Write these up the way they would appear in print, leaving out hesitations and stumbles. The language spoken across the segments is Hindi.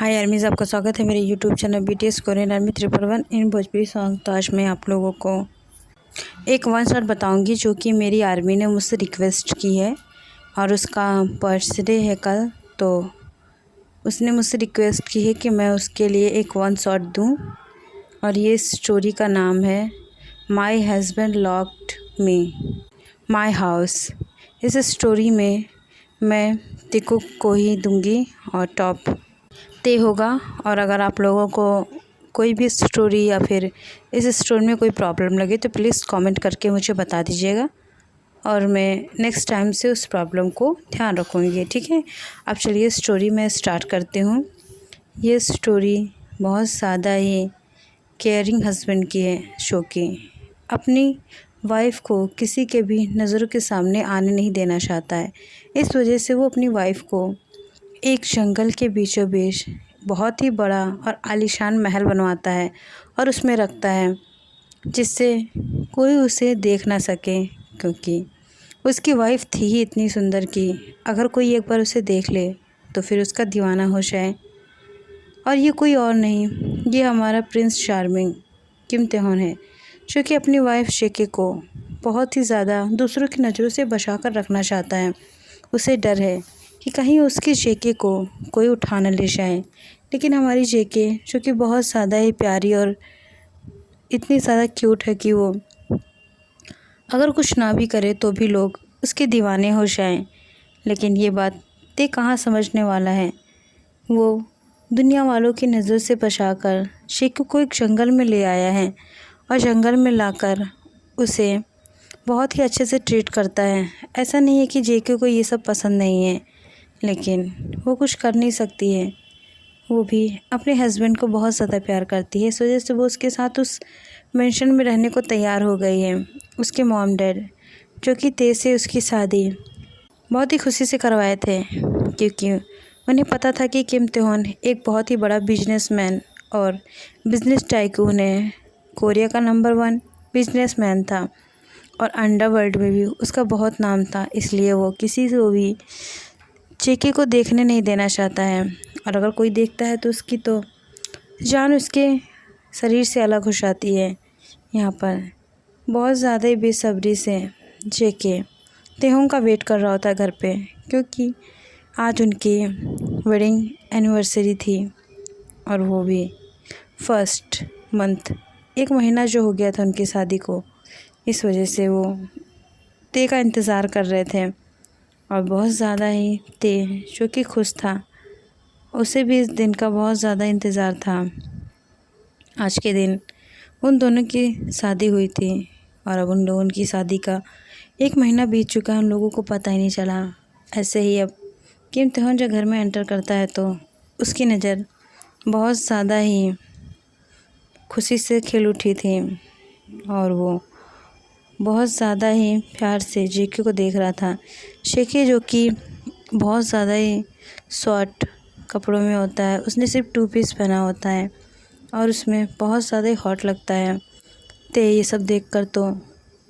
हाय आर्मीज़, आपका स्वागत है मेरे YouTube channel BTS Korean army 111 इन भोजपुरी सॉन्ग। तो आज मैं आप लोगों को एक वन शॉट बताऊंगी जो कि मेरी आर्मी ने मुझसे रिक्वेस्ट की है और उसका बर्थडे है कल। तो उसने मुझसे रिक्वेस्ट की है कि मैं उसके लिए एक वन शॉट दूं और ये स्टोरी का नाम है my husband locked me my house. इस स्टोरी में मैं तिको को ही दूंगी और टॉप ते होगा। और अगर आप लोगों को कोई भी स्टोरी या फिर इस स्टोरी में कोई प्रॉब्लम लगे तो प्लीज़ कमेंट करके मुझे बता दीजिएगा और मैं नेक्स्ट टाइम से उस प्रॉब्लम को ध्यान रखूँगी। ठीक है, अब चलिए स्टोरी मैं स्टार्ट करती हूँ। ये स्टोरी बहुत ज़्यादा ही केयरिंग हस्बैंड की है। शो की अपनी वाइफ को किसी के भी नज़रों के सामने आने नहीं देना चाहता है। इस वजह से वो अपनी वाइफ को एक जंगल के बीचों बीच बहुत ही बड़ा और आलीशान महल बनवाता है और उसमें रखता है जिससे कोई उसे देख ना सके, क्योंकि उसकी वाइफ थी ही इतनी सुंदर कि अगर कोई एक बार उसे देख ले तो फिर उसका दीवाना हो जाए। और ये कोई और नहीं, ये हमारा प्रिंस चार्मिंग किम तेहन है जो कि अपनी वाइफ शेके को बहुत ही ज़्यादा दूसरों की नज़रों से बचा कर रखना चाहता है। उसे डर है कि कहीं उसकी जेके को कोई उठा न ले जाए। लेकिन हमारी जेके जो कि बहुत ज़्यादा ही प्यारी और इतनी ज़्यादा क्यूट है कि वो अगर कुछ ना भी करे तो भी लोग उसके दीवाने हो जाएं। लेकिन ये बात ते कहाँ समझने वाला है। वो दुनिया वालों की नज़र से बचाकर शेके को एक जंगल में ले आया है और जंगल में लाकर उसे बहुत ही अच्छे से ट्रीट करता है। ऐसा नहीं है कि जेके को ये सब पसंद नहीं है, लेकिन वो कुछ कर नहीं सकती है। वो भी अपने हस्बैंड को बहुत ज़्यादा प्यार करती है। इस वजह से वो उसके साथ उस मेंशन में रहने को तैयार हो गई है। उसके मॉम डैड जो कि ते से उसकी शादी बहुत ही खुशी से करवाए थे, क्योंकि उन्हें पता था कि किम तेहन एक बहुत ही बड़ा बिजनेसमैन और बिजनेस टाइकून है। कोरिया का नंबर 1 बिजनेसमैन था और अंडरवर्ल्ड में भी उसका बहुत नाम था। इसलिए वो किसी को भी जेके को देखने नहीं देना चाहता है और अगर कोई देखता है तो उसकी तो जान उसके शरीर से अलग हो जाती है। यहाँ पर बहुत ज़्यादा ही बेसब्री से जेके तेहों का वेट कर रहा होता है घर पे, क्योंकि आज उनकी वेडिंग एनिवर्सरी थी और वो भी फर्स्ट मंथ 1 महीना जो हो गया था उनकी शादी को। इस वजह से वो ते का इंतज़ार कर रहे थे और बहुत ज़्यादा ही ते जो कि खुश था, उसे भी इस दिन का बहुत ज़्यादा इंतज़ार था। आज के दिन उन दोनों की शादी हुई थी और अब उन लोगों की शादी का 1 महीना बीत चुका है, उन लोगों को पता ही नहीं चला। ऐसे ही अब किम तेहन जब घर में एंटर करता है तो उसकी नज़र बहुत ज़्यादा ही खुशी से खिल उठी थी और वो बहुत ज़्यादा ही प्यार से जेके को देख रहा था। शेके जो कि बहुत ज़्यादा ही शॉर्ट कपड़ों में होता है, उसने सिर्फ 2 पीस पहना होता है और उसमें बहुत ज़्यादा ही हॉट लगता है। ते ये सब देखकर तो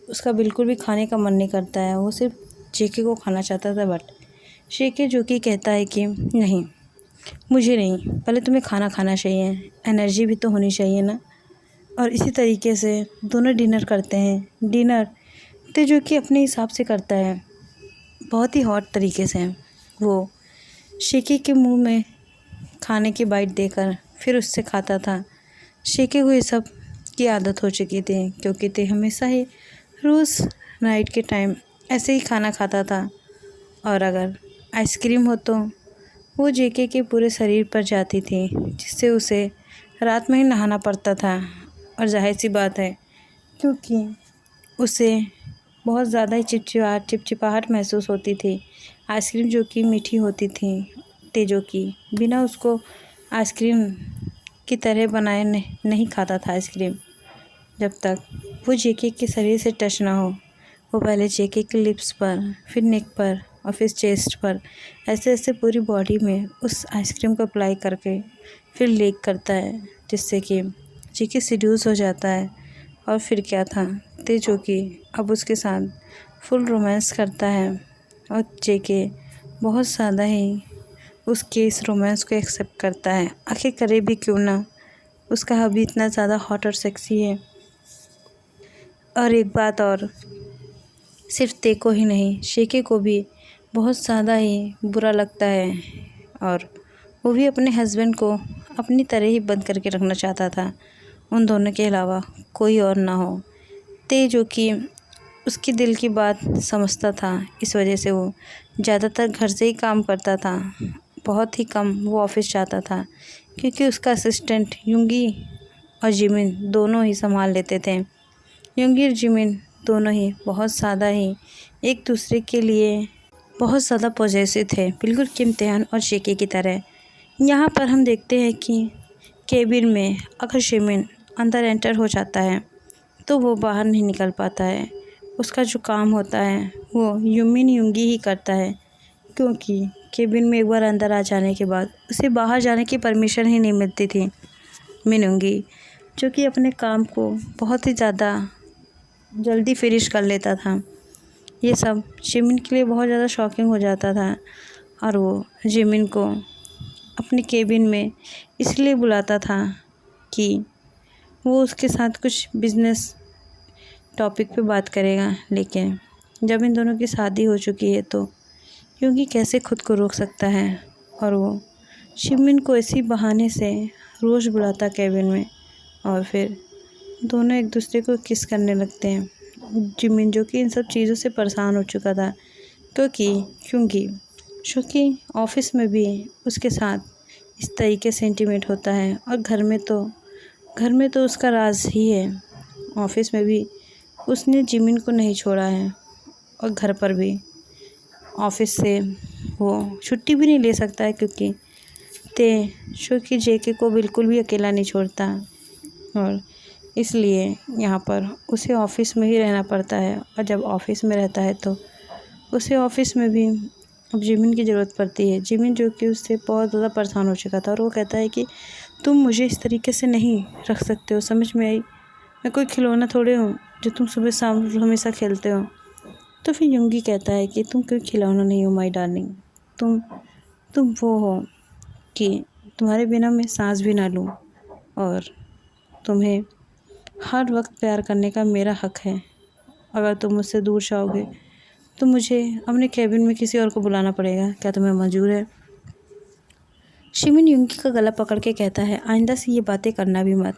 उसका बिल्कुल भी खाने का मन नहीं करता है। वो सिर्फ जेके को खाना चाहता था, बट शेके जो कि कहता है कि नहीं, मुझे नहीं, पहले तुम्हें खाना खाना चाहिए, एनर्जी भी तो होनी चाहिए ना। और इसी तरीके से दोनों डिनर करते हैं। डिनर तो जो कि अपने हिसाब से करता है, बहुत ही हॉट तरीके से। वो शेके के मुंह में खाने की बाइट देकर फिर उससे खाता था। शेके को ये सब की आदत हो चुकी थी, क्योंकि ते हमेशा ही रोज़ नाइट के टाइम ऐसे ही खाना खाता था और अगर आइसक्रीम हो तो वो जेके के पूरे शरीर पर जाती थी, जिससे उसे रात में ही नहाना पड़ता था। और जाहिर सी बात है, क्योंकि उसे बहुत ज़्यादा ही चिपचिपाहट महसूस होती थी। आइसक्रीम जो कि मीठी होती थी, ते जो कि बिना उसको आइसक्रीम की तरह बनाए नहीं खाता था आइसक्रीम, जब तक वो जेके के शरीर से टच ना हो। वो पहले जेके के लिप्स पर, फिर नेक पर और फिर चेस्ट पर, ऐसे ऐसे पूरी बॉडी में उस आइसक्रीम को अप्लाई करके फिर लेक करता है, जिससे कि जेके सीड्यूस हो जाता है। और फिर क्या था, ते जो कि अब उसके साथ फुल रोमांस करता है और जेके बहुत ज़्यादा ही उसके इस रोमांस को एक्सेप्ट करता है। आखिर करे भी क्यों ना, उसका हबी इतना ज़्यादा हॉट और सेक्सी है। और एक बात और, सिर्फ ते को ही नहीं, शेके को भी बहुत ज़्यादा ही बुरा लगता है और वो भी अपने हस्बैंड को अपनी तरह ही बंद करके रखना चाहता था। उन दोनों के अलावा कोई और ना हो। ते जो कि उसकी दिल की बात समझता था, इस वजह से वो ज़्यादातर घर से ही काम करता था। बहुत ही कम वो ऑफिस जाता था क्योंकि उसका असिस्टेंट युंगी और जिमिन दोनों ही संभाल लेते थे। युंगी और जिमिन दोनों ही बहुत ज़्यादा ही एक दूसरे के लिए बहुत ज़्यादा पॉजेसिव थे, बिल्कुल किम तेहन और शेके की तरह। यहाँ पर हम देखते हैं कि केबिन में अगर जिमिन अंदर एंटर हो जाता है तो वो बाहर नहीं निकल पाता है। उसका जो काम होता है वो युमिन युंगी ही करता है, क्योंकि केबिन में एक बार अंदर आ जाने के बाद उसे बाहर जाने की परमिशन ही नहीं मिलती थी। मिनुंगी जो कि अपने काम को बहुत ही ज़्यादा जल्दी फिनिश कर लेता था। ये सब जिमिन के लिए बहुत ज़्यादा शॉकिंग हो जाता था और वो जिमिन को अपने केबिन में इसलिए बुलाता था कि वो उसके साथ कुछ बिजनेस टॉपिक पे बात करेगा। लेकिन जब इन दोनों की शादी हो चुकी है तो क्योंकि कैसे खुद को रोक सकता है और वो जिमिन को इसी बहाने से रोज़ बुलाता केबिन में और फिर दोनों एक दूसरे को किस करने लगते हैं। जिमिन जो कि इन सब चीज़ों से परेशान हो चुका था क्योंकि ऑफिस में भी उसके साथ इस तरीके से इंटीमेट होता है और घर में तो उसका राज ही है। ऑफिस में भी उसने जिमिन को नहीं छोड़ा है और घर पर भी ऑफिस से वो छुट्टी भी नहीं ले सकता है क्योंकि ते शोकी जेके को बिल्कुल भी अकेला नहीं छोड़ता और इसलिए यहाँ पर उसे ऑफिस में ही रहना पड़ता है। और जब ऑफिस में रहता है तो उसे ऑफिस में भी अब जिमिन की ज़रूरत पड़ती है। जिमिन जो कि उससे बहुत ज़्यादा परेशान हो चुका था और वो कहता है कि तुम मुझे इस तरीके से नहीं रख सकते हो, समझ में आई? मैं कोई खिलौना थोड़े हूँ जो तुम सुबह शाम हमेशा खेलते हो। तो फिर युंगी कहता है कि तुम कोई खिलौना नहीं हो माय डार्लिंग, तुम वो हो कि तुम्हारे बिना मैं सांस भी ना लूँ और तुम्हें हर वक्त प्यार करने का मेरा हक है। अगर तुम मुझसे दूर जाओगे तो मुझे अपने केबिन में किसी और को बुलाना पड़ेगा। क्या तुम्हें मंजूर है? जिमिन युंगी का गला पकड़ के कहता है, आइंदा से ये बातें करना भी मत,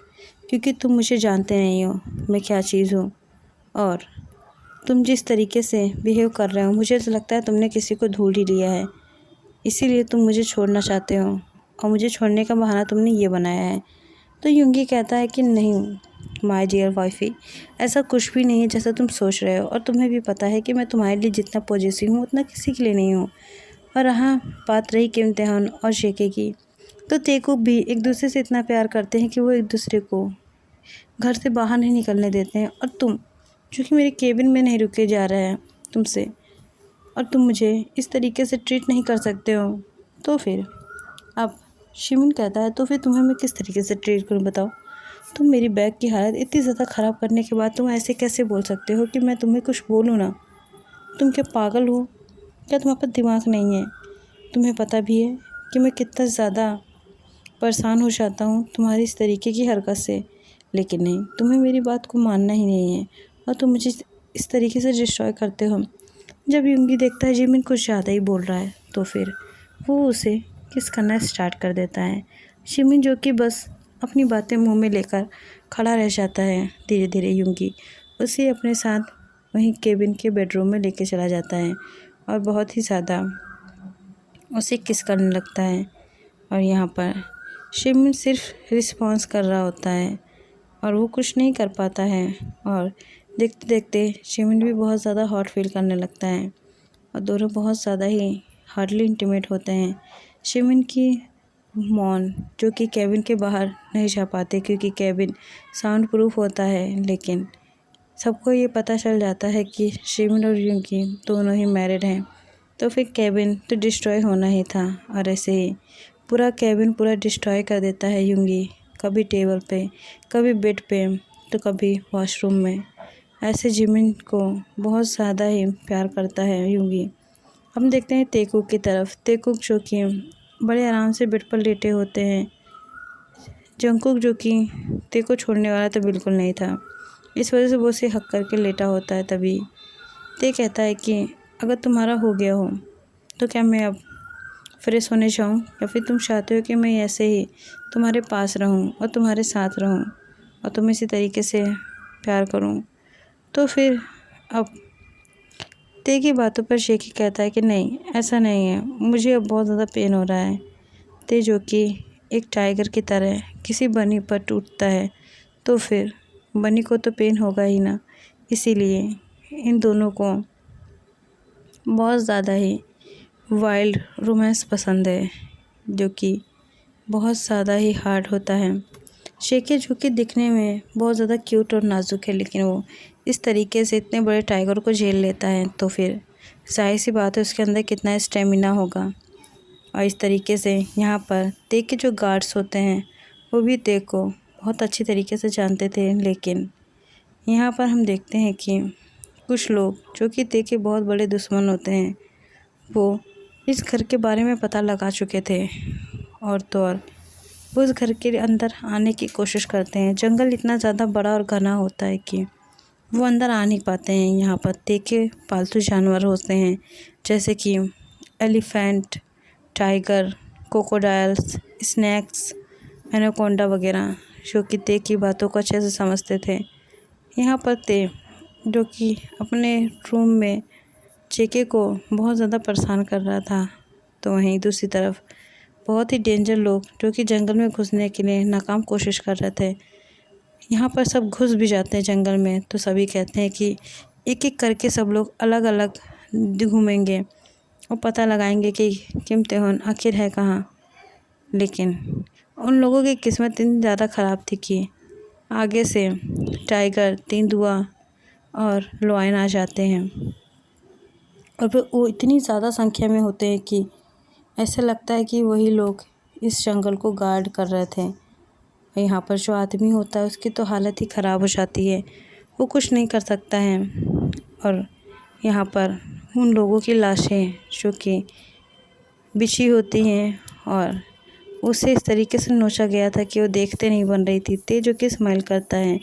क्योंकि तुम मुझे जानते नहीं हो मैं क्या चीज़ हूँ और तुम जिस तरीके से बिहेव कर रहे हो मुझे तो लगता है तुमने किसी को ढूंढ ही लिया है, इसीलिए तुम मुझे छोड़ना चाहते हो और मुझे छोड़ने का बहाना तुमने ये बनाया है। तो युंगी कहता है कि नहीं माय डियर वाइफी, ऐसा कुछ भी नहीं है जैसा तुम सोच रहे हो और तुम्हें भी पता है कि मैं तुम्हारे लिए जितना पॉजिटिव हूँ उतना किसी के लिए नहीं हूँ। और हाँ, बात रही किम तेहन और शेके की, तो तेकुब भी एक दूसरे से इतना प्यार करते हैं कि वो एक दूसरे को घर से बाहर नहीं निकलने देते हैं। और तुम जो कि मेरे केबिन में नहीं रुके जा रहा है तुमसे और तुम मुझे इस तरीके से ट्रीट नहीं कर सकते हो, तो फिर अब जिमिन कहता है तो फिर तुम्हें मैं किस तरीके से ट्रीट करूँ बताओ? तुम मेरी बैग की हालत इतनी ज़्यादा ख़राब करने के बाद तुम ऐसे कैसे बोल सकते हो कि मैं तुम्हें कुछ बोलूँ ना? तुम क्या पागल हो? क्या तुम्हारे पास दिमाग नहीं है? तुम्हें पता भी है कि मैं कितना ज़्यादा परेशान हो जाता हूँ तुम्हारी इस तरीके की हरकत से, लेकिन नहीं, तुम्हें मेरी बात को मानना ही नहीं है और तुम मुझे इस तरीके से डिस्ट्रॉय करते हो। जब युंगी देखता है जिमिन कुछ ज़्यादा ही बोल रहा है तो फिर वो उसे किस करना स्टार्ट कर देता है। जिमिन जो कि बस अपनी बातें मुंह में लेकर खड़ा रह जाता है। धीरे धीरे युंगी उसे अपने साथ वहीं केबिन के बेडरूम में लेके चला जाता है और बहुत ही ज़्यादा उसे किस करने लगता है। और यहाँ पर जिमिन सिर्फ रिस्पॉन्स कर रहा होता है और वो कुछ नहीं कर पाता है और देखते देखते जिमिन भी बहुत ज़्यादा हॉट फील करने लगता है और दोनों बहुत ज़्यादा ही हार्डली इंटीमेट होते हैं। जिमिन की मॉन जो कि केबिन के बाहर नहीं जा पाते क्योंकि केबिन साउंड प्रूफ होता है, लेकिन सबको ये पता चल जाता है कि जिमिन और युंगी दोनों ही मैरिड हैं, तो फिर केबिन तो डिस्ट्रॉय होना ही था। और ऐसे ही पूरा केबिन पूरा डिस्ट्रॉय कर देता है युंगी, कभी टेबल पे, कभी बेड पे, तो कभी वॉशरूम में। ऐसे जिमिन को बहुत ज़्यादा ही प्यार करता है युंगी। हम देखते हैं तेकुक की तरफ। तेकुक जो कि बड़े आराम से बेड पर लेटे होते हैं। जंगकुक जो कि ते को छोड़ने वाला तो बिल्कुल नहीं था, इस वजह से वो उसे हक करके लेटा होता है। तभी ते कहता है कि अगर तुम्हारा हो गया हो तो क्या मैं अब फ्रेश होने जाऊँ, या फिर तुम चाहते हो कि मैं ऐसे ही तुम्हारे पास रहूँ और तुम्हारे साथ रहूँ और तुम्हें इसी तरीके से प्यार करूँ। तो फिर अब ते की बातों पर शेखी कहता है कि नहीं, ऐसा नहीं है, मुझे अब बहुत ज़्यादा पेन हो रहा है। ते जो कि एक टाइगर की तरह किसी बनी पर टूटता है तो फिर बनी को तो पेन होगा ही ना, इसीलिए इन दोनों को बहुत ज़्यादा ही वाइल्ड रोमांस पसंद है, जो कि बहुत ज़्यादा ही हार्ड होता है। शेके जो कि दिखने में बहुत ज़्यादा क्यूट और नाजुक है, लेकिन वो इस तरीके से इतने बड़े टाइगर को झेल लेता है तो फिर जाहिर सी बात है उसके अंदर कितना स्टेमिना होगा। और इस तरीके से यहाँ पर ते के जो गार्ड्स होते हैं वो भी ते को बहुत अच्छी तरीके से जानते थे, लेकिन यहाँ पर हम देखते हैं कि कुछ लोग जो कि ते के बहुत बड़े दुश्मन होते हैं वो इस घर के बारे में पता लगा चुके थे, और तो और वो उस घर के अंदर आने की कोशिश करते हैं। जंगल इतना ज़्यादा बड़ा और घना होता है कि वो अंदर आ नहीं पाते हैं। यहाँ पर ते के पालतू जानवर होते हैं जैसे कि elephant, tiger, crocodiles, snacks, anaconda वगैरह, जो कि ते की बातों को अच्छे से समझते थे। यहाँ पर ते जो कि अपने रूम में जेके को बहुत ज़्यादा परेशान कर रहा था, तो वहीं दूसरी तरफ बहुत ही डेंजर लोग जो कि जंगल में घुसने के लिए नाकाम कोशिश कर रहे थे। यहाँ पर सब घुस भी जाते हैं जंगल में, तो सभी कहते हैं कि एक एक करके सब लोग अलग अलग घूमेंगे और पता लगाएंगे कि किम तेहन आखिर है कहाँ। लेकिन उन लोगों की किस्मत इतनी ज़्यादा ख़राब थी कि आगे से टाइगर, तेंदुआ और लायन आ जाते हैं, और फिर वो इतनी ज़्यादा संख्या में होते हैं कि ऐसा लगता है कि वही लोग इस जंगल को गार्ड कर रहे थे। यहाँ पर जो आदमी होता है उसकी तो हालत ही ख़राब हो जाती है, वो कुछ नहीं कर सकता है। और यहाँ पर उन लोगों की लाशें जो कि बिछी होती हैं और उसे इस तरीके से नोचा गया था कि वो देखते नहीं बन रही थी। ते जो कि स्माइल करता है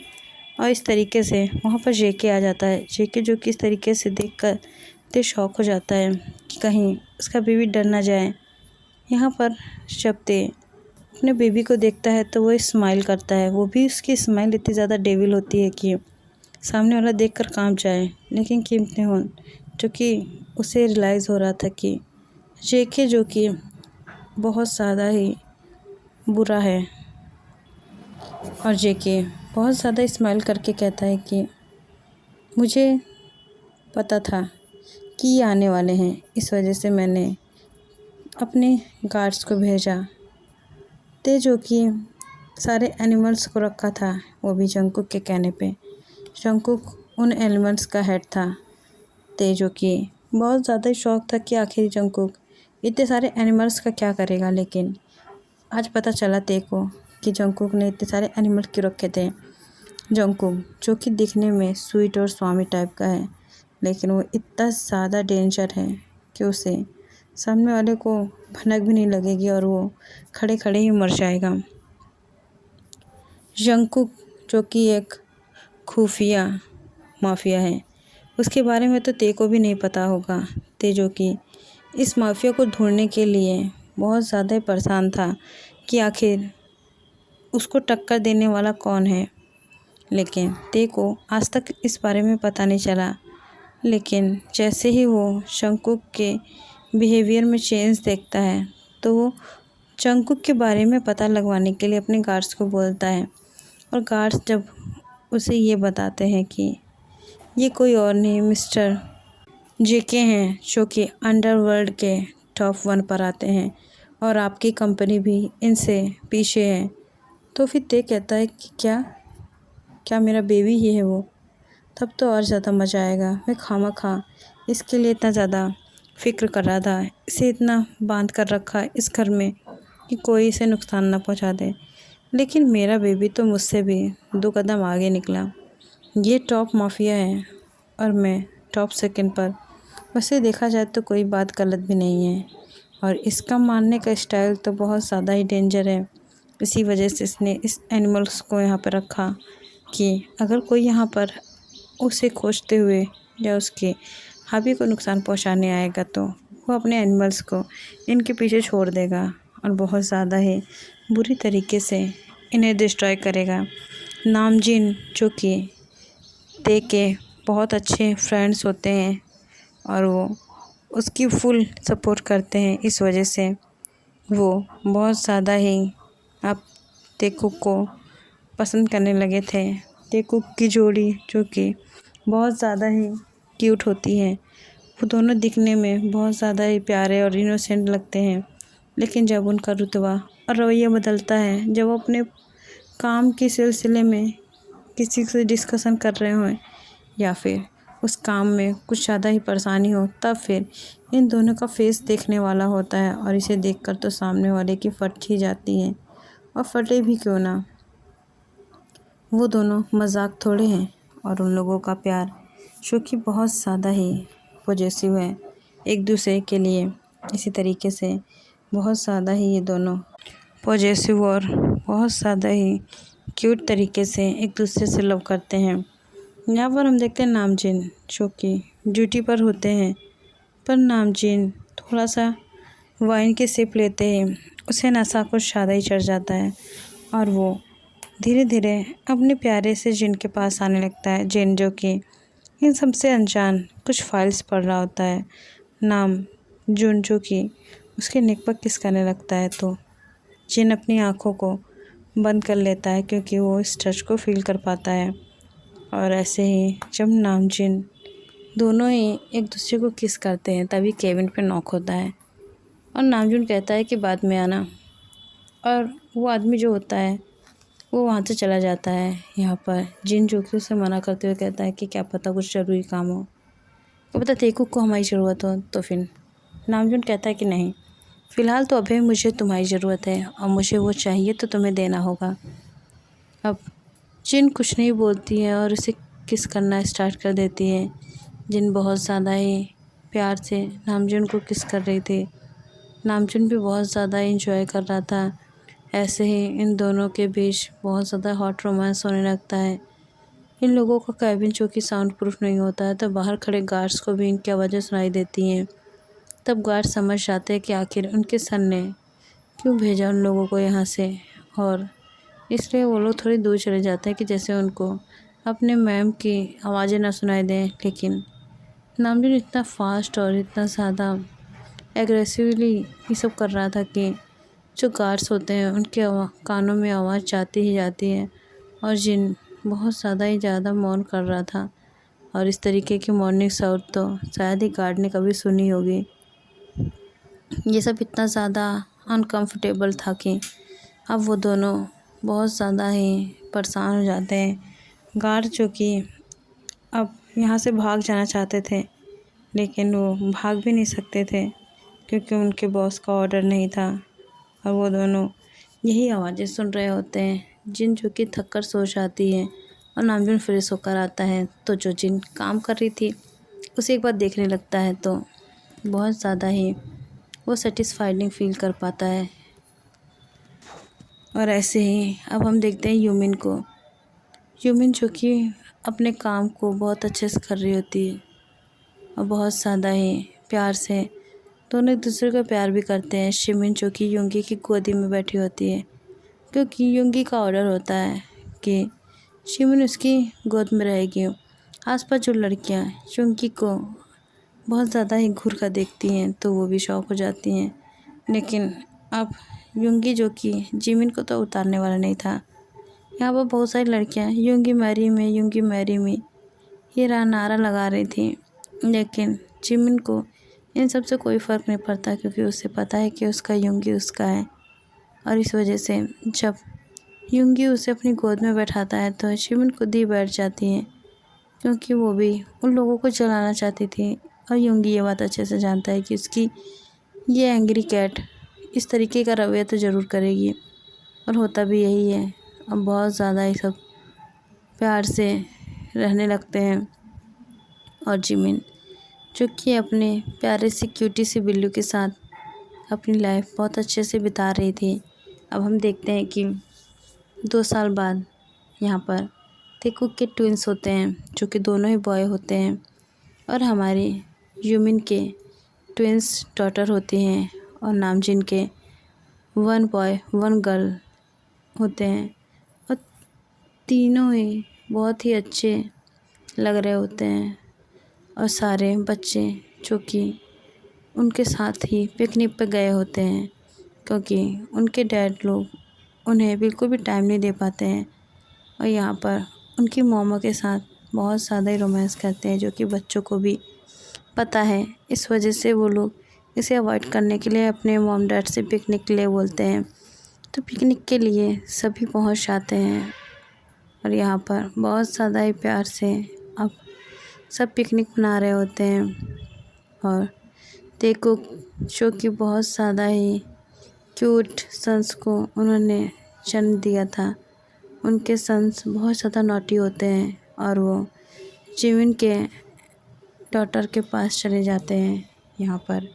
और इस तरीके से वहाँ पर जेके आ जाता है। जेके जो कि इस तरीके से देखकर ते शॉक हो जाता है कि कहीं उसका बेबी डर ना जाए। यहाँ पर जब ते अपने बेबी को देखता है तो वो स्माइल करता है, वो भी उसकी स्माइल इतनी ज़्यादा डेविल होती है कि सामने वाला देखकर कांप जाए। लेकिन किम तेहन जो कि उसे रियलाइज़ हो रहा था कि जेके जो कि बहुत ज़्यादा ही बुरा है, और जेके बहुत ज़्यादा स्माइल करके कहता है कि मुझे पता था कि ये आने वाले हैं, इस वजह से मैंने अपने गार्ड्स को भेजा। ते जो कि सारे एनिमल्स को रखा था, वो भी जंगकुक के कहने पे। जंगकुक उन एनिमल्स का हेड था। ते जो कि बहुत ज़्यादा शौक था कि आखिर जंगकुक इतने सारे एनिमल्स का क्या करेगा, लेकिन आज पता चला ते को कि जंगकुक ने इतने सारे एनिमल क्यों रखे थे। जंगकुक जो कि दिखने में स्वीट और स्वामी टाइप का है, लेकिन वो इतना ज़्यादा डेंजर है कि उसे सामने वाले को भनक भी नहीं लगेगी और वो खड़े खड़े ही मर जाएगा। जंगकुक जो कि एक खुफिया माफिया है, उसके बारे में तो ते को भी नहीं पता होगा। ते जो कि इस माफिया को ढूंढने के लिए बहुत ज़्यादा परेशान था कि आखिर उसको टक्कर देने वाला कौन है, लेकिन ते को आज तक इस बारे में पता नहीं चला। लेकिन जैसे ही वो जंगकुक के बिहेवियर में चेंज देखता है तो वो जंगकुक के बारे में पता लगवाने के लिए अपने गार्ड्स को बोलता है, और गार्ड्स जब उसे ये बताते हैं कि ये कोई और नहीं मिस्टर जेके हैं, जो कि अंडरवर्ल्ड के टॉप 1 पर आते हैं और आपकी कंपनी भी इनसे पीछे है। तो फिर ते कहता है कि क्या मेरा बेबी ही है वो? तब तो और ज़्यादा मज़ा आएगा। मैं खामखा इसके लिए इतना ज़्यादा फ़िक्र कर रहा था, इसे इतना बांध कर रखा इस घर में कि कोई इसे नुकसान ना पहुंचा दे, लेकिन मेरा बेबी तो मुझसे भी 2 कदम आगे निकला। ये टॉप माफिया है और मैं टॉप सेकंड पर। वैसे देखा जाए तो कोई बात गलत भी नहीं है, और इसका मारने का स्टाइल तो बहुत ज़्यादा ही डेंजर है। इसी वजह से इसने इस एनिमल्स को यहाँ पर रखा कि अगर कोई यहाँ पर उसे खोजते हुए या उसके हॉबी को नुकसान पहुँचाने आएगा तो वो अपने एनिमल्स को इनके पीछे छोड़ देगा और बहुत ज़्यादा ही बुरी तरीके से इन्हें डिस्ट्रॉय करेगा। नामजिन जो कि ते के बहुत अच्छे फ्रेंड्स होते हैं और वो उसकी फुल सपोर्ट करते हैं, इस वजह से वो बहुत ज़्यादा ही अब तेकुक को पसंद करने लगे थे। तेकुक की जोड़ी जो कि बहुत ज़्यादा ही क्यूट होती है, वो दोनों दिखने में बहुत ज़्यादा ही प्यारे और इनोसेंट लगते हैं। लेकिन जब उनका रुतबा और रवैया बदलता है, जब वो अपने काम के सिलसिले में किसी से डिस्कशन कर रहे हों या फिर उस काम में कुछ ज़्यादा ही परेशानी हो, तब फिर इन दोनों का फेस देखने वाला होता है और इसे देखकर तो सामने वाले की फट ही जाती है। और फटे भी क्यों ना, वो दोनों मजाक थोड़े हैं। और उन लोगों का प्यार जो कि बहुत ज़्यादा ही पॉजिटिव है एक दूसरे के लिए, इसी तरीके से बहुत ज़्यादा ही ये दोनों पॉजिटिव और बहुत ज़्यादा ही क्यूट तरीके से एक दूसरे से लव करते हैं। यहाँ पर हम देखते हैं नामजिन जो कि ड्यूटी पर होते हैं, पर नामजिन थोड़ा सा वाइन की सिप लेते हैं, उसे नशा कुछ ज़्यादा ही चढ़ जाता है और वो धीरे धीरे अपने प्यारे से जिन के पास आने लगता है। जिन जो कि इन सबसे अनजान कुछ फाइल्स पढ़ रहा होता है। नामजुन जो कि उसके नेक पर किस करने लगता है तो जिन अपनी आँखों को बंद कर लेता है क्योंकि वो इस टच को फील कर पाता है। और ऐसे ही जब नामजिन दोनों ही एक दूसरे को किस करते हैं, तभी केबिन पे नॉक होता है और नामजुन कहता है कि बाद में आना, और वो आदमी जो होता है वो वहाँ से चला जाता है। यहाँ पर जिन जो कि उसे मना करते हुए कहता है कि क्या पता कुछ ज़रूरी काम हो, क्या पता तेकुक को हमारी ज़रूरत हो। तो फिर नामजुन कहता है कि नहीं, फ़िलहाल तो अभी मुझे तुम्हारी ज़रूरत है और मुझे वो चाहिए तो तुम्हें देना होगा। अब जिन कुछ नहीं बोलती है और उसे किस करना स्टार्ट कर देती है। जिन बहुत ज़्यादा ही प्यार से नामजुन को किस कर रही थी, नामजुन भी बहुत ज़्यादा इंजॉय कर रहा था। ऐसे ही इन दोनों के बीच बहुत ज़्यादा हॉट रोमांस होने लगता है। इन लोगों का कैबिन जो कि साउंड प्रूफ नहीं होता है, तो बाहर खड़े गार्ड्स को भी इनकी आवाज़ें सुनाई देती हैं। तब गार्ड समझ जाते हैं कि आखिर उनके सर ने क्यों भेजा उन लोगों को यहाँ से, और इसलिए वो लोग थोड़ी दूर चले जाते हैं कि जैसे उनको अपने मैम की आवाज़ें ना सुनाई दें। लेकिन नामजुन इतना फास्ट और इतना ज़्यादा एग्रेसिवली ये सब कर रहा था कि जो गार्ड्स होते हैं उनके कानों में आवाज़ जाती ही जाती है। और जिन बहुत ज़्यादा ही ज़्यादा मौन कर रहा था, और इस तरीके की मॉर्निंग साउंड तो शायद ही गार्ड ने कभी सुनी होगी। ये सब इतना ज़्यादा अनकंफर्टेबल था कि अब वो दोनों बहुत ज़्यादा ही परेशान हो जाते हैं। गार्ड जो कि अब यहाँ से भाग जाना चाहते थे, लेकिन वो भाग भी नहीं सकते थे क्योंकि उनके बॉस का ऑर्डर नहीं था। और वो दोनों यही आवाज़ें सुन रहे होते हैं। जिन जो कि थक कर सो जाती है और नामजुन फ्रेश होकर आता है, तो जो जिन काम कर रही थी उसे एक बार देखने लगता है तो बहुत ज़्यादा ही वो सेटिस्फाइडिंग फील कर पाता है। और ऐसे ही अब हम देखते हैं यूमिन को। यूमिन जो कि अपने काम को बहुत अच्छे से कर रही होती है और बहुत ज़्यादा ही प्यार से दोनों एक दूसरे को प्यार भी करते हैं। शिमिन जो कि युंगी की गोदी में बैठी होती है क्योंकि युंगी का ऑर्डर होता है कि शिमिन उसकी गोद में रहेगी। आसपास जो लड़कियां युंगी को बहुत ज़्यादा ही घूर कर देखती हैं तो वो भी शौक हो जाती हैं। लेकिन अब युंगी जो कि जिमिन को तो उतारने वाला नहीं था। यहाँ पर बहुत सारी लड़कियां युंगी मैरी में, युंगी मैरी में ये नारा लगा रही थी, लेकिन जिमिन को इन सब से कोई फ़र्क नहीं पड़ता क्योंकि उसे पता है कि उसका युंगी उसका है। और इस वजह से जब युंगी उसे अपनी गोद में बैठाता है तो जिमिन खुद ही बैठ जाती है क्योंकि वो भी उन लोगों को जलाना चाहती थी। और युंगी ये बात अच्छे से जानता है कि उसकी ये एंग्री कैट इस तरीके का रवैया तो ज़रूर करेगी, और होता भी यही है। अब बहुत ज़्यादा ही सब प्यार से रहने लगते हैं। और जिमिन जो कि अपने प्यारे सी क्यूटी सी बिल्लू के साथ अपनी लाइफ बहुत अच्छे से बिता रही थी। अब हम देखते हैं कि 2 साल बाद यहाँ पर तेकुक के ट्विंस होते हैं, जो कि दोनों ही बॉय होते हैं, और हमारी यूमिन के ट्विंस डॉटर होती हैं और नामजिन के 1 बॉय 1 गर्ल होते हैं। और तीनों ही बहुत ही अच्छे लग रहे होते हैं और सारे बच्चे जो कि उनके साथ ही पिकनिक पर गए होते हैं, क्योंकि उनके डैड लोग उन्हें बिल्कुल भी टाइम नहीं दे पाते हैं और यहाँ पर उनकी मॉमों के साथ बहुत ज़्यादा ही रोमांस करते हैं, जो कि बच्चों को भी पता है। इस वजह से वो लोग इसे अवॉइड करने के लिए अपने मॉम डैड से पिकनिक के लिए बोलते हैं। तो पिकनिक के लिए सभी पहुँच जाते हैं और यहाँ पर बहुत ज़्यादा ही प्यार से अब सब पिकनिक मना रहे होते हैं। और तेकुक जो कि बहुत ज़्यादा ही क्यूट सन्स को उन्होंने जन्म दिया था, उनके सन्स बहुत ज़्यादा नॉटी होते हैं और वो जिमिन के डॉटर के पास चले जाते हैं। यहाँ पर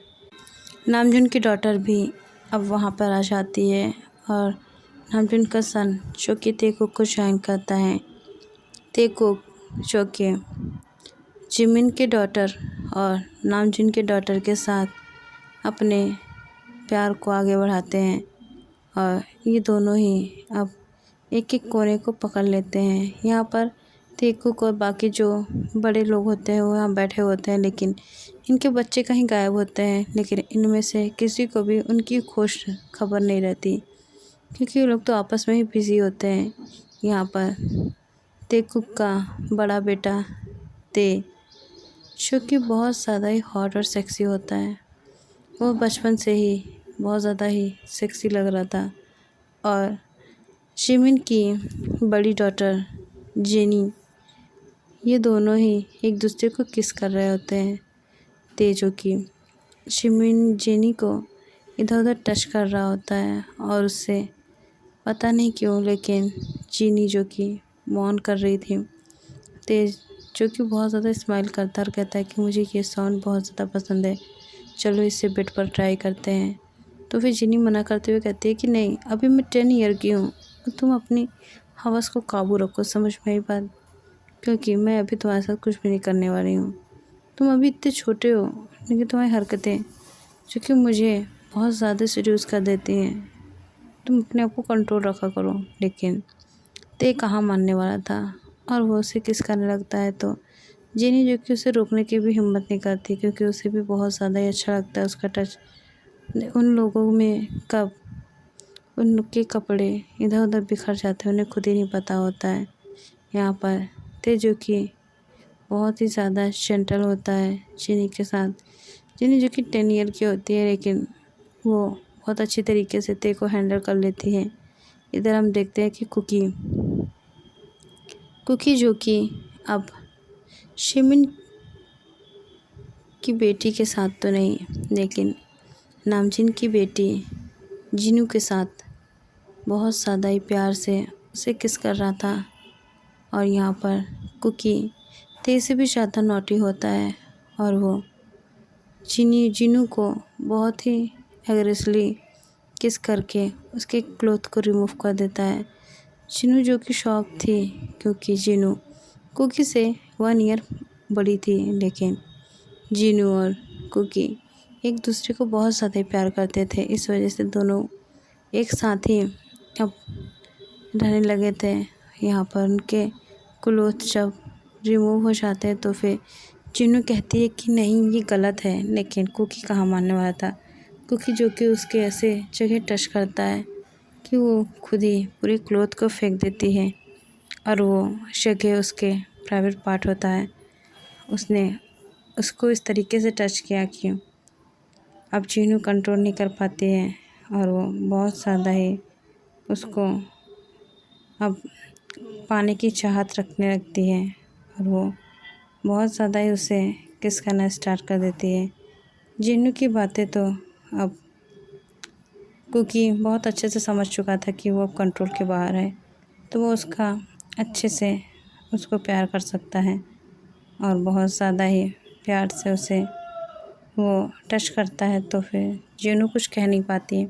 नामजुन की डॉटर भी अब वहाँ पर आ जाती है और नामजुन का सन जो कि तेकुक को ज्वाइन करता है। तेकुक जो कि जिमिन के डॉटर और नामजुन के डॉटर के साथ अपने प्यार को आगे बढ़ाते हैं और ये दोनों ही अब एक एक कोने को पकड़ लेते हैं। यहाँ पर तेकुक और बाकी जो बड़े लोग होते हैं वो यहाँ बैठे होते हैं, लेकिन इनके बच्चे कहीं गायब होते हैं। लेकिन इनमें से किसी को भी उनकी खुश खबर नहीं रहती, क्योंकि वो लोग तो आपस में ही बिज़ी होते हैं। यहाँ पर तेकुक का बड़ा बेटा ते, जो कि बहुत ज़्यादा ही हॉट और सेक्सी होता है, वो बचपन से ही बहुत ज़्यादा ही सेक्सी लग रहा था। और जिमिन की बड़ी डॉटर जेनी, ये दोनों ही एक दूसरे को किस कर रहे होते हैं। ते जो कि जिमिन जेनी को इधर उधर टच कर रहा होता है और उससे पता नहीं क्यों, लेकिन जेनी जो कि मौन कर रही थी, ते जो कि बहुत ज़्यादा स्माइल करता और कहता है कि मुझे ये साउंड बहुत ज़्यादा पसंद है, चलो इसे बेड पर ट्राई करते हैं। तो फिर जिनी मना करते हुए कहती है कि नहीं, अभी मैं 10 ईयर की हूँ, तुम अपनी हवस को काबू रखो, समझ में आई बात, क्योंकि मैं अभी तुम्हारे साथ कुछ भी नहीं करने वाली हूँ। तुम अभी इतने छोटे हो, लेकिन तुम्हारी हरकतें जो कि मुझे बहुत ज़्यादा सीरियस कर देती हैं, तुम अपने आप को कंट्रोल रखा करो। लेकिन ते कहाँ मानने वाला था और वो उसे किस करने लगता है। तो जेनी जो कि उसे रोकने की भी हिम्मत नहीं करती, क्योंकि उसे भी बहुत ज़्यादा ही अच्छा लगता है उसका टच। उन लोगों में कब उनके कपड़े इधर उधर बिखर जाते हैं उन्हें खुद ही नहीं पता होता है। यहाँ पर ते जो कि बहुत ही ज़्यादा जेंटल होता है जेनी के साथ। जेनी जो कि 10 ईयर की होती है, लेकिन वो बहुत अच्छी तरीके से ते को हैंडल कर लेती है। इधर हम देखते हैं कि कुकी जो कि अब शिमिन की बेटी के साथ तो नहीं, लेकिन नामजिन की बेटी जिनू के साथ बहुत ज़्यादा ही प्यार से उसे किस कर रहा था। और यहाँ पर कुकी ते से भी ज़्यादा नॉटी होता है और वो जिनू को बहुत ही एग्रेसिवली किस करके उसके क्लोथ को रिमूव कर देता है। जिनू जो कि शॉक थी, क्योंकि जिनू कुकी से 1 ईयर बड़ी थी, लेकिन जिनू और कुकी एक दूसरे को बहुत ज़्यादा प्यार करते थे। इस वजह से दोनों एक साथ ही अब रहने लगे थे। यहाँ पर उनके क्लोथ जब रिमूव हो जाते हैं तो फिर जिनू कहती है कि नहीं ये गलत है, लेकिन कुकी कहाँ मानने वाला था। कुकी जो कि उसके ऐसे जगह टच करता है कि वो खुद ही पूरी क्लोथ को फेंक देती है और वो जगह उसके प्राइवेट पार्ट होता है। उसने उसको इस तरीके से टच किया कि अब जिनू कंट्रोल नहीं कर पाती है और वो बहुत ज़्यादा ही उसको अब पाने की चाहत रखने लगती है और वो बहुत ज़्यादा ही उसे किस करना स्टार्ट कर देती है। जिनू की बातें तो अब कुकी बहुत अच्छे से समझ चुका था कि वो अब कंट्रोल के बाहर है, तो वो उसका अच्छे से उसको प्यार कर सकता है और बहुत ज़्यादा ही प्यार से उसे वो टच करता है। तो फिर जीनू कुछ कह नहीं पाती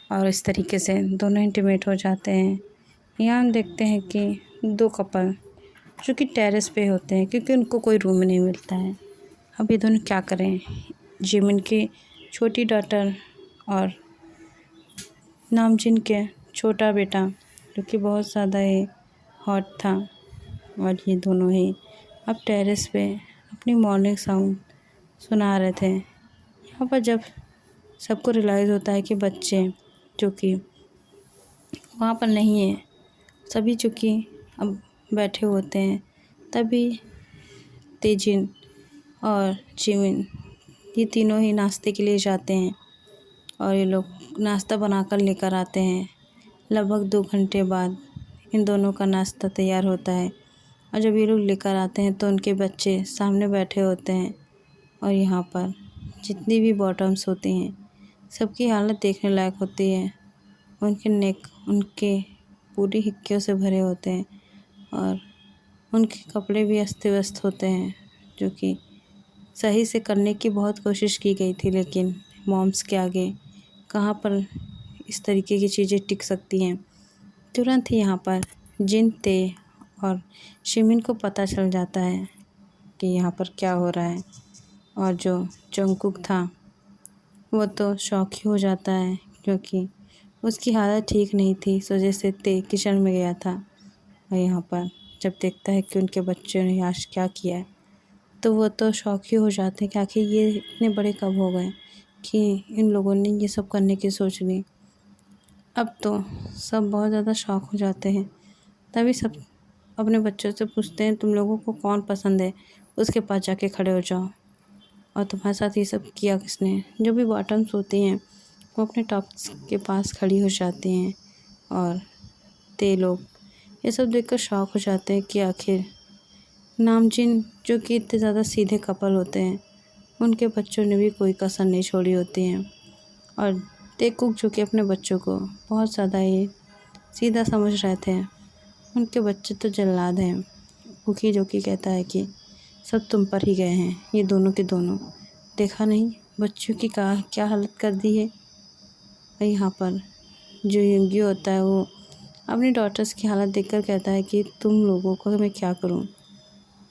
और इस तरीके से दोनों इंटीमेट हो जाते हैं। यहाँ हम देखते हैं कि दो कपल जो कि टेरेस पे होते हैं क्योंकि उनको कोई रूम नहीं मिलता है। अब ये दोनों क्या करें। जिमिन की छोटी डॉटर और नामजिन के छोटा बेटा जो कि बहुत ज़्यादा ही हॉट था, और ये दोनों ही अब टेरेस पे अपनी मॉर्निंग साउंड सुना रहे थे। यहाँ पर जब सबको रियलाइज़ होता है कि बच्चे जो कि वहाँ पर नहीं है, सभी चूँकि अब बैठे होते हैं, तभी तेजिन और जिमिन ये तीनों ही नाश्ते के लिए जाते हैं और ये लोग नाश्ता बनाकर लेकर आते हैं। लगभग 2 घंटे बाद इन दोनों का नाश्ता तैयार होता है और जब ये लोग लेकर आते हैं तो उनके बच्चे सामने बैठे होते हैं और यहाँ पर जितनी भी बॉटम्स होती हैं सबकी हालत देखने लायक होती है। उनके नेक उनके पूरी हिक्कियों से भरे होते हैं और उनके कपड़े भी अस्त व्यस्त होते हैं, जो कि सही से करने की बहुत कोशिश की गई थी, लेकिन मॉम्स के आगे कहाँ पर इस तरीके की चीज़ें टिक सकती हैं। तुरंत ही यहाँ पर जिन ते और शिमिन को पता चल जाता है कि यहाँ पर क्या हो रहा है, और जो जंगकुक था वो तो शॉक ही हो जाता है क्योंकि उसकी हालत ठीक नहीं थी। इस वजह से ते किचन में गया था और यहाँ पर जब देखता है कि उनके बच्चों ने आज क्या किया है तो वो तो शॉक ही हो जाते हैं कि आखिर ये इतने बड़े कब हो गए कि इन लोगों ने ये सब करने की सोच ली। अब तो सब बहुत ज़्यादा शॉक हो जाते हैं। तभी सब अपने बच्चों से पूछते हैं, तुम लोगों को कौन पसंद है, उसके पास जाके खड़े हो जाओ। और तुम्हारे साथ ये सब किया किसने। जो भी बॉटम्स होती हैं वो अपने टॉप्स के पास खड़ी हो जाती हैं और ते लोग ये सब देखकर शॉक हो जाते हैं कि आखिर नामजिन जो कि इतने ज़्यादा सीधे कपल होते हैं, उनके बच्चों ने भी कोई कसर नहीं छोड़ी होती हैं। और तेकुक जो कि अपने बच्चों को बहुत ज़्यादा ही सीधा समझ रहे थे, उनके बच्चे तो जल्लाद हैं। कुकी जो कि कहता है कि सब तुम पर ही गए हैं, ये दोनों के दोनों, देखा नहीं बच्चों की क्या हालत कर दी है। और यहाँ पर जो युंगी होता है वो अपनी डॉटर्स की हालत देखकर कहता है कि तुम लोगों को मैं क्या करूँ,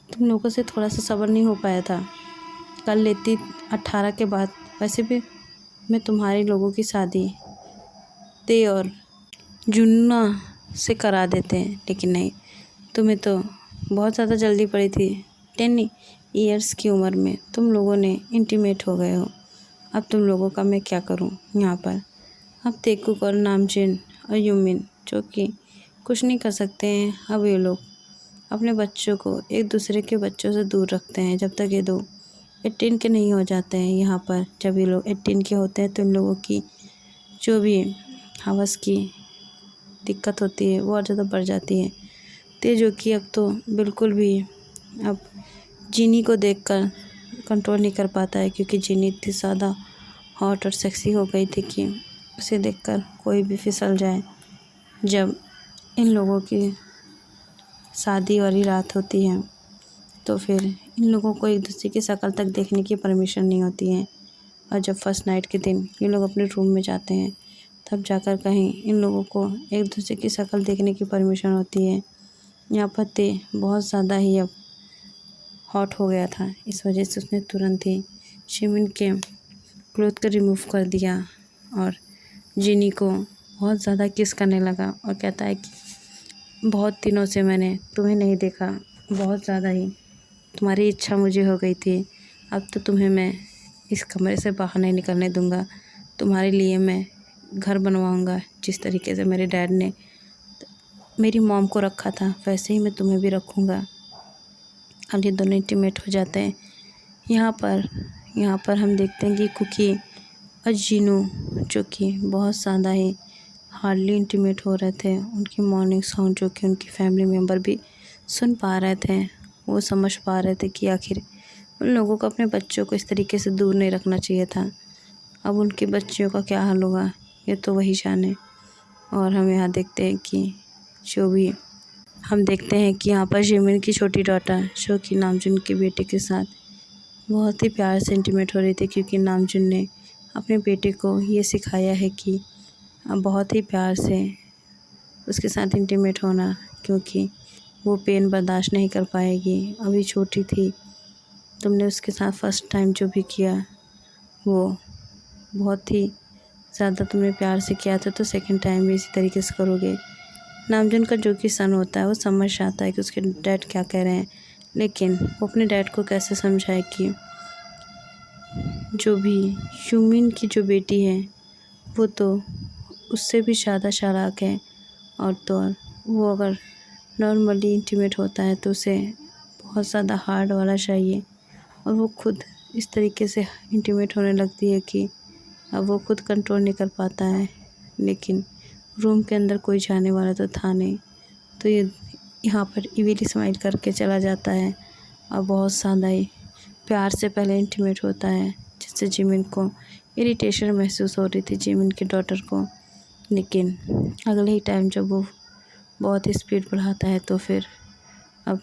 तुम लोगों से थोड़ा सा सब्र नहीं हो पाया था। कर लेती 18 के बाद, वैसे भी मैं तुम्हारे लोगों की शादी ते और जुन्ना से करा देते हैं, लेकिन नहीं, तुम्हें तो बहुत ज़्यादा जल्दी पड़ी थी। 10 ईयर्स की उम्र में तुम लोगों ने इंटीमेट हो गए हो। अब तुम लोगों का मैं क्या करूं। यहाँ पर अब तेकुक और नामजिन और युमिन जो कि कुछ नहीं कर सकते हैं। अब ये लोग अपने बच्चों को एक दूसरे के बच्चों से दूर रखते हैं जब तक ये दो 18 के नहीं हो जाते हैं। यहाँ पर जब ये लोग 18 के होते हैं तो इन लोगों की जो भी हवस की दिक्कत होती है वो और ज़्यादा बढ़ जाती है। ते जो कि अब तो बिल्कुल भी अब जीनी को देखकर कंट्रोल नहीं कर पाता है, क्योंकि जीनी इतनी ज़्यादा हॉट और सेक्सी हो गई थी कि उसे देखकर कोई भी फिसल जाए। जब इन लोगों की शादी वाली रात होती है तो फिर इन लोगों को एक दूसरे की शक्ल तक देखने की परमिशन नहीं होती है, और जब फर्स्ट नाइट के दिन ये लोग अपने रूम में जाते हैं तब जाकर कहीं इन लोगों को एक दूसरे की शक्ल देखने की परमिशन होती है। यहाँ पर ते बहुत ज़्यादा ही अब हॉट हो गया था, इस वजह से उसने तुरंत ही शिमिन के क्लोथ को रिमूव कर दिया और जिनी को बहुत ज़्यादा किस करने लगा और कहता है कि बहुत दिनों से मैंने तुम्हें नहीं देखा, बहुत ज़्यादा ही तुम्हारी इच्छा मुझे हो गई थी। अब तो तुम्हें मैं इस कमरे से बाहर नहीं निकलने दूंगा। तुम्हारे लिए मैं घर बनवाऊंगा, जिस तरीके से मेरे डैड ने मेरी मॉम को रखा था वैसे ही मैं तुम्हें भी रखूँगा। अब ये दोनों इंटीमेट हो जाते हैं। यहाँ पर हम देखते हैं कि कुकी और जीनू जो कि बहुत ज़्यादा ही हार्डली इंटीमेट हो रहे थे, उनकी मॉर्निंग साउंड जो कि उनकी फैमिली मेम्बर भी सुन पा रहे थे, वो समझ पा रहे थे कि आखिर उन लोगों को अपने बच्चों को इस तरीके से दूर नहीं रखना चाहिए था। अब उनके बच्चों का क्या हाल होगा ये तो वही जाने। और हम यहाँ देखते हैं कि यहाँ पर जिमिन की छोटी डॉटर जो कि नामजुन के बेटे के साथ बहुत ही प्यार से इंटीमेट हो रही थी, क्योंकि नामजुन ने अपने बेटे को ये सिखाया है कि बहुत ही प्यार से उसके साथ इंटीमेट होना, क्योंकि वो पेन बर्दाश्त नहीं कर पाएगी। अभी छोटी थी, तुमने उसके साथ फर्स्ट टाइम जो भी किया वो बहुत ही ज़्यादा तुमने प्यार से किया था, तो सेकंड टाइम भी इसी तरीके से करोगे। नामजन का जो कि सन होता है वो समझ आता है कि उसके डैड क्या कह रहे हैं, लेकिन वो अपने डैड को कैसे समझाए कि जो भी ह्यूमिन की जो बेटी है वो तो उससे भी ज़्यादा चालाक है, और तो और वो अगर नॉर्मली इंटीमेट होता है तो उसे बहुत ज़्यादा हार्ड वाला चाहिए, और वो खुद इस तरीके से इंटीमेट होने लगती है कि अब वो खुद कंट्रोल नहीं कर पाता है। लेकिन रूम के अंदर कोई जाने वाला तो था नहीं, तो ये यहाँ पर इविली स्माइल करके चला जाता है और बहुत ज़्यादा ही प्यार से पहले इंटीमेट होता है, जिससे जिमिन को इरिटेशन महसूस हो रही थी जिमिन की डॉटर को। लेकिन अगले ही टाइम जब वो बहुत ही स्पीड बढ़ाता है तो फिर अब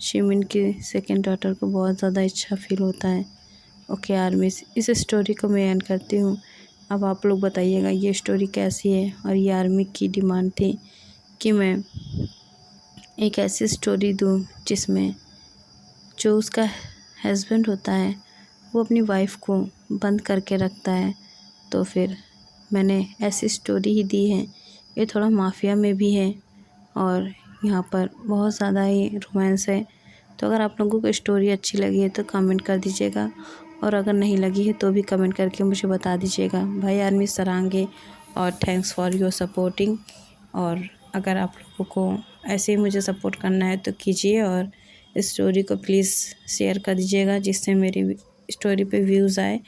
जिमिन की सेकंड डॉटर को बहुत ज़्यादा अच्छा फील होता है। ओके आर्मीज़, इस स्टोरी को मैं एंड करती हूँ। अब आप लोग बताइएगा ये स्टोरी कैसी है। और ये आर्मी की डिमांड थी कि मैं एक ऐसी स्टोरी दूँ जिसमें जो उसका हस्बैंड होता है वो अपनी वाइफ को बंद करके रखता है, तो फिर मैंने ऐसी स्टोरी ही दी है। ये थोड़ा माफिया में भी है और यहाँ पर बहुत ज़्यादा ही रोमांस है। तो अगर आप लोगों को स्टोरी अच्छी लगी है तो कमेंट कर दीजिएगा, और अगर नहीं लगी है तो भी कमेंट करके मुझे बता दीजिएगा। भाई आर्मी सरांगे, और थैंक्स फॉर योर सपोर्टिंग। और अगर आप लोगों को ऐसे ही मुझे सपोर्ट करना है तो कीजिए, और इस स्टोरी को प्लीज़ शेयर कर दीजिएगा, जिससे मेरी स्टोरी पे व्यूज़ आए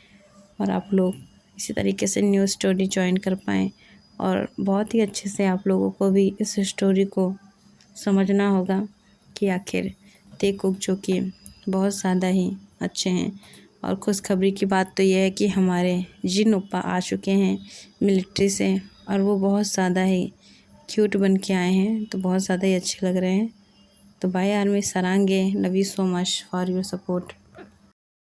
और आप लोग इसी तरीके से न्यू स्टोरी ज्वाइन कर पाएँ। और बहुत ही अच्छे से आप लोगों को भी इस स्टोरी को समझना होगा कि आखिर देखो जो कि बहुत ज़्यादा ही अच्छे हैं। और खुशखबरी की बात तो यह है कि हमारे जिन ओप्पा आ चुके हैं मिलिट्री से, और वो बहुत ज़्यादा ही क्यूट बन के आए हैं, तो बहुत ज़्यादा ही अच्छे लग रहे हैं। तो बाय आर्मी सरांगे, love you so much for your support.